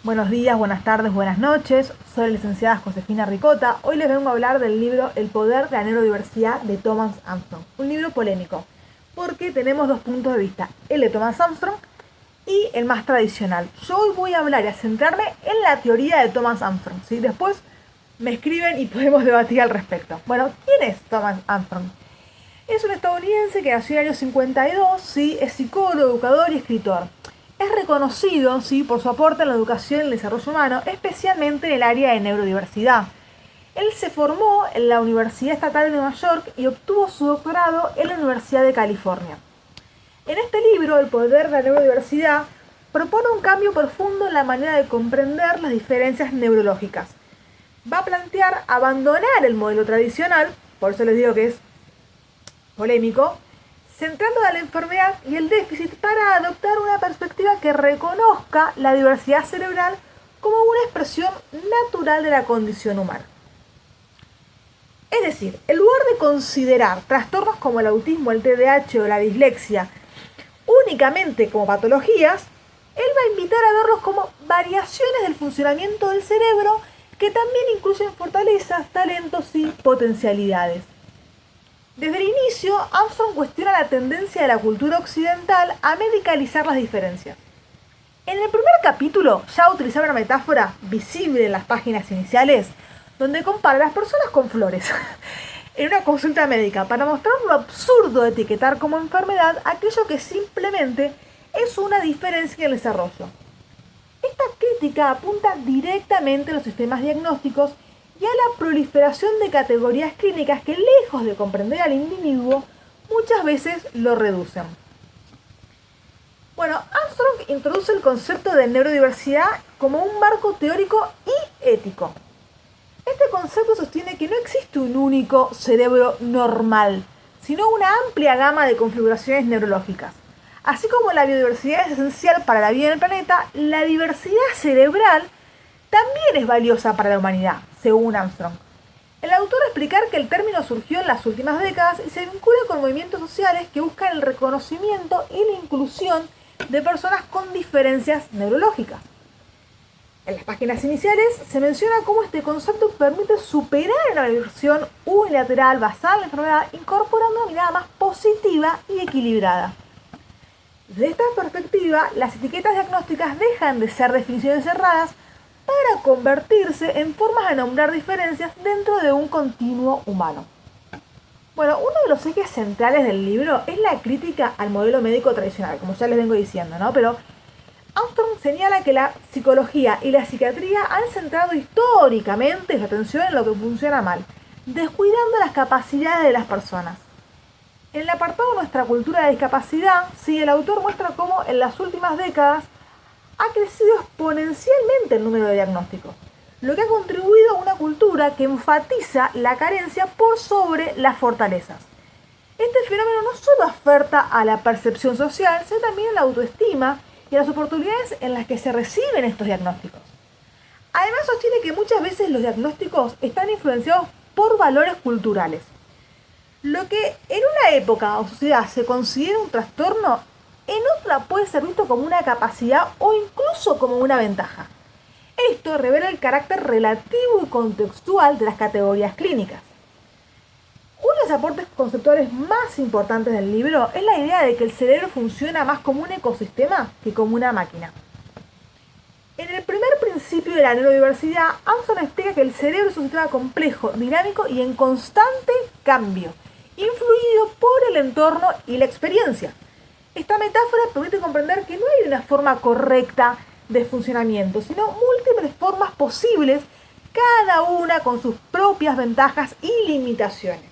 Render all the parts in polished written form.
Buenos días, buenas tardes, buenas noches. Soy la licenciada Josefina Ricota. Hoy les vengo a hablar del libro El poder de la neurodiversidad de Thomas Armstrong. Un libro polémico, porque tenemos dos puntos de vista, el de Thomas Armstrong y el más tradicional. Yo hoy voy a hablar y a centrarme en la teoría de Thomas Armstrong, ¿sí? Después me escriben y podemos debatir al respecto. Bueno, ¿quién es Thomas Armstrong? Es un estadounidense que nació en el año 52, ¿sí? Es psicólogo, educador y escritor. Es reconocido, ¿sí?, por su aporte en la educación y el desarrollo humano, especialmente en el área de neurodiversidad. Él se formó en la Universidad Estatal de Nueva York y obtuvo su doctorado en la Universidad de California. En este libro, El poder de la neurodiversidad, propone un cambio profundo en la manera de comprender las diferencias neurológicas. Va a plantear abandonar el modelo tradicional, por eso les digo que es polémico, centrando a la enfermedad y el déficit para adoptar una perspectiva que reconozca la diversidad cerebral como una expresión natural de la condición humana. Es decir, en lugar de considerar trastornos como el autismo, el TDAH o la dislexia únicamente como patologías, él va a invitar a verlos como variaciones del funcionamiento del cerebro que también incluyen fortalezas, talentos y potencialidades. Desde el inicio, Armstrong cuestiona la tendencia de la cultura occidental a medicalizar las diferencias. En el primer capítulo ya utilizaba una metáfora visible en las páginas iniciales, donde compara a las personas con flores en una consulta médica para mostrar lo absurdo de etiquetar como enfermedad aquello que simplemente es una diferencia en el desarrollo. Esta crítica apunta directamente a los sistemas diagnósticos y a la proliferación de categorías clínicas que, lejos de comprender al individuo, muchas veces lo reducen. Bueno, Armstrong introduce el concepto de neurodiversidad como un marco teórico y ético. Este concepto sostiene que no existe un único cerebro normal, sino una amplia gama de configuraciones neurológicas. Así como la biodiversidad es esencial para la vida en el planeta, la diversidad cerebral también es valiosa para la humanidad, según Armstrong. El autor va a explicar que el término surgió en las últimas décadas y se vincula con movimientos sociales que buscan el reconocimiento y la inclusión de personas con diferencias neurológicas. En las páginas iniciales se menciona cómo este concepto permite superar la versión unilateral basada en la enfermedad, incorporando una mirada más positiva y equilibrada. Desde esta perspectiva, las etiquetas diagnósticas dejan de ser definiciones cerradas para convertirse en formas de nombrar diferencias dentro de un continuo humano. Bueno, uno de los ejes centrales del libro es la crítica al modelo médico tradicional, como ya les vengo diciendo, ¿no? Pero Armstrong señala que la psicología y la psiquiatría han centrado históricamente su atención en lo que funciona mal, descuidando las capacidades de las personas. En el apartado Nuestra cultura de discapacidad, sí, el autor muestra cómo en las últimas décadas ha crecido exponencialmente el número de diagnósticos, lo que ha contribuido a una cultura que enfatiza la carencia por sobre las fortalezas. Este fenómeno no solo afecta a la percepción social, sino también a la autoestima y a las oportunidades en las que se reciben estos diagnósticos. Además, sostiene que muchas veces los diagnósticos están influenciados por valores culturales. Lo que en una época o sociedad se considera un trastorno, en otra puede ser visto como una capacidad o incluso como una ventaja. Esto revela el carácter relativo y contextual de las categorías clínicas. Uno de los aportes conceptuales más importantes del libro es la idea de que el cerebro funciona más como un ecosistema que como una máquina. En el primer principio de la neurodiversidad, Armstrong explica que el cerebro es un sistema complejo, dinámico y en constante cambio, influido por el entorno y la experiencia. Esta metáfora permite comprender que no hay una forma correcta de funcionamiento, sino múltiples formas posibles, cada una con sus propias ventajas y limitaciones.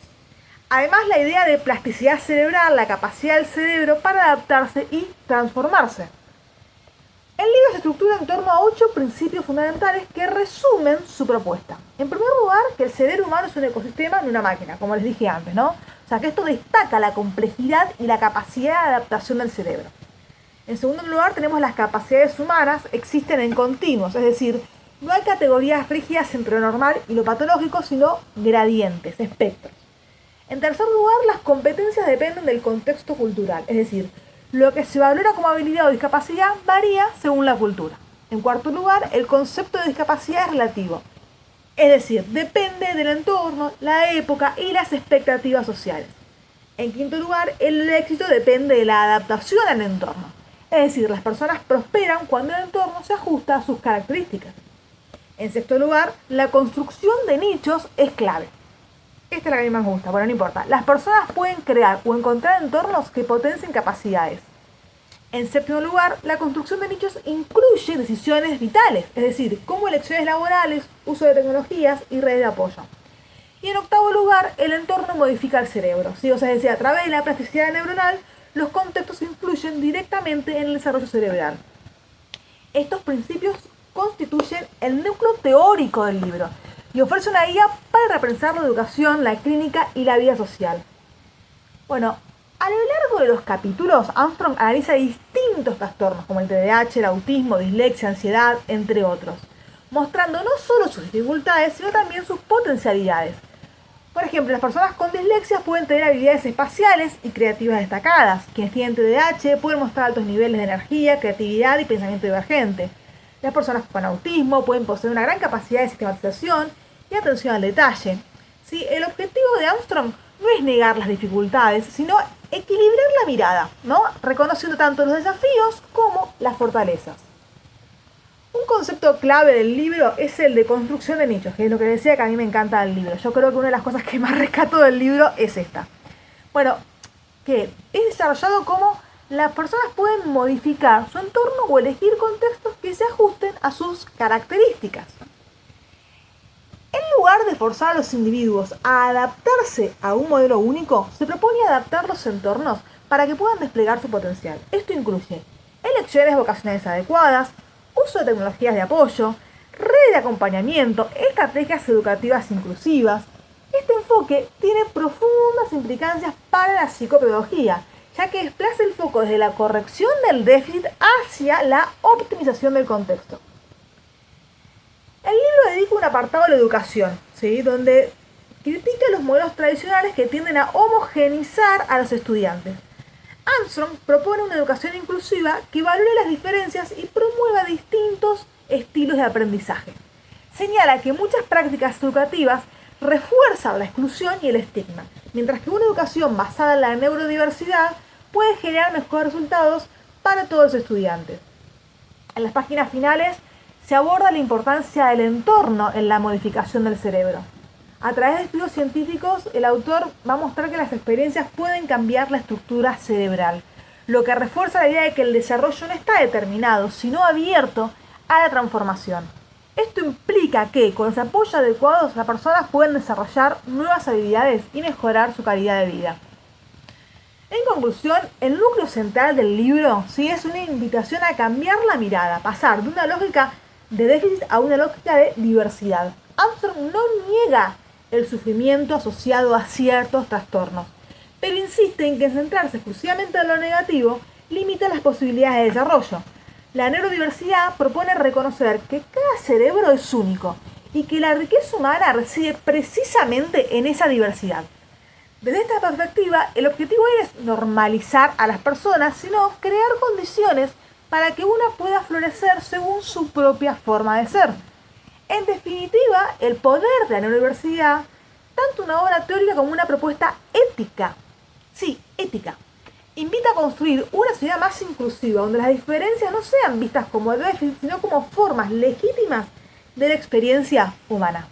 Además, la idea de plasticidad cerebral, la capacidad del cerebro para adaptarse y transformarse. El libro se estructura en torno a 8 principios fundamentales que resumen su propuesta. En primer lugar, que el cerebro humano es un ecosistema, no una máquina, como les dije antes, ¿no? O sea, que esto destaca la complejidad y la capacidad de adaptación del cerebro. En segundo lugar, tenemos las capacidades humanas, existen en continuos, es decir, no hay categorías rígidas entre lo normal y lo patológico, sino gradientes, espectros. En tercer lugar, las competencias dependen del contexto cultural, es decir, lo que se valora como habilidad o discapacidad varía según la cultura. En cuarto lugar, el concepto de discapacidad es relativo. Es decir, depende del entorno, la época y las expectativas sociales. En quinto lugar, el éxito depende de la adaptación al entorno. Es decir, las personas prosperan cuando el entorno se ajusta a sus características. En sexto lugar, la construcción de nichos es clave. Esta es la que a mí más me gusta, bueno, no importa. Las personas pueden crear o encontrar entornos que potencien capacidades. En séptimo lugar, la construcción de nichos incluye decisiones vitales, es decir, como elecciones laborales, uso de tecnologías y redes de apoyo. Y en octavo lugar, el entorno modifica el cerebro, ¿sí? O sea, es decir, a través de la plasticidad neuronal, los contextos influyen directamente en el desarrollo cerebral. Estos principios constituyen el núcleo teórico del libro y ofrece una guía para repensar la educación, la clínica y la vida social. Bueno, a lo largo de los capítulos, Armstrong analiza distintos trastornos como el TDAH, el autismo, dislexia, ansiedad, entre otros, mostrando no solo sus dificultades, sino también sus potencialidades. Por ejemplo, las personas con dislexia pueden tener habilidades espaciales y creativas destacadas. Quienes tienen TDAH pueden mostrar altos niveles de energía, creatividad y pensamiento divergente. Las personas con autismo pueden poseer una gran capacidad de sistematización y atención al detalle. ¿Sí? El objetivo de Armstrong no es negar las dificultades, sino equilibrar la mirada, ¿no? Reconociendo tanto los desafíos como las fortalezas. Un concepto clave del libro es el de construcción de nichos, que es lo que decía que a mí me encanta del libro. Yo creo que una de las cosas que más rescato del libro es esta. Bueno, que es desarrollado como las personas pueden modificar su entorno o elegir contextos que se ajusten a sus características. En lugar de forzar a los individuos a adaptarse a un modelo único, se propone adaptar los entornos para que puedan desplegar su potencial. Esto incluye elecciones vocacionales adecuadas, uso de tecnologías de apoyo, redes de acompañamiento, estrategias educativas inclusivas. Este enfoque tiene profundas implicancias para la psicopedagogía, ya que desplaza el foco desde la corrección del déficit hacia la optimización del contexto. El libro dedica un apartado a la educación, ¿sí? Donde critica los modelos tradicionales que tienden a homogeneizar a los estudiantes. Armstrong propone una educación inclusiva que valore las diferencias y promueva distintos estilos de aprendizaje. Señala que muchas prácticas educativas refuerzan la exclusión y el estigma, mientras que una educación basada en la neurodiversidad puede generar mejores resultados para todos los estudiantes. En las páginas finales se aborda la importancia del entorno en la modificación del cerebro. A través de estudios científicos, el autor va a mostrar que las experiencias pueden cambiar la estructura cerebral, lo que refuerza la idea de que el desarrollo no está determinado, sino abierto a la transformación. Esto implica que, con los apoyos adecuados, las personas pueden desarrollar nuevas habilidades y mejorar su calidad de vida. En conclusión, el núcleo central del libro sí es una invitación a cambiar la mirada, pasar de una lógica de déficit a una lógica de diversidad. Armstrong no niega el sufrimiento asociado a ciertos trastornos, pero insiste en que centrarse exclusivamente en lo negativo limita las posibilidades de desarrollo. La neurodiversidad propone reconocer que cada cerebro es único y que la riqueza humana reside precisamente en esa diversidad. Desde esta perspectiva, el objetivo es normalizar a las personas, sino crear condiciones para que una pueda florecer según su propia forma de ser. En definitiva, el poder de la neurodiversidad, tanto una obra teórica como una propuesta ética, ética, invita a construir una sociedad más inclusiva, donde las diferencias no sean vistas como déficit, sino como formas legítimas de la experiencia humana.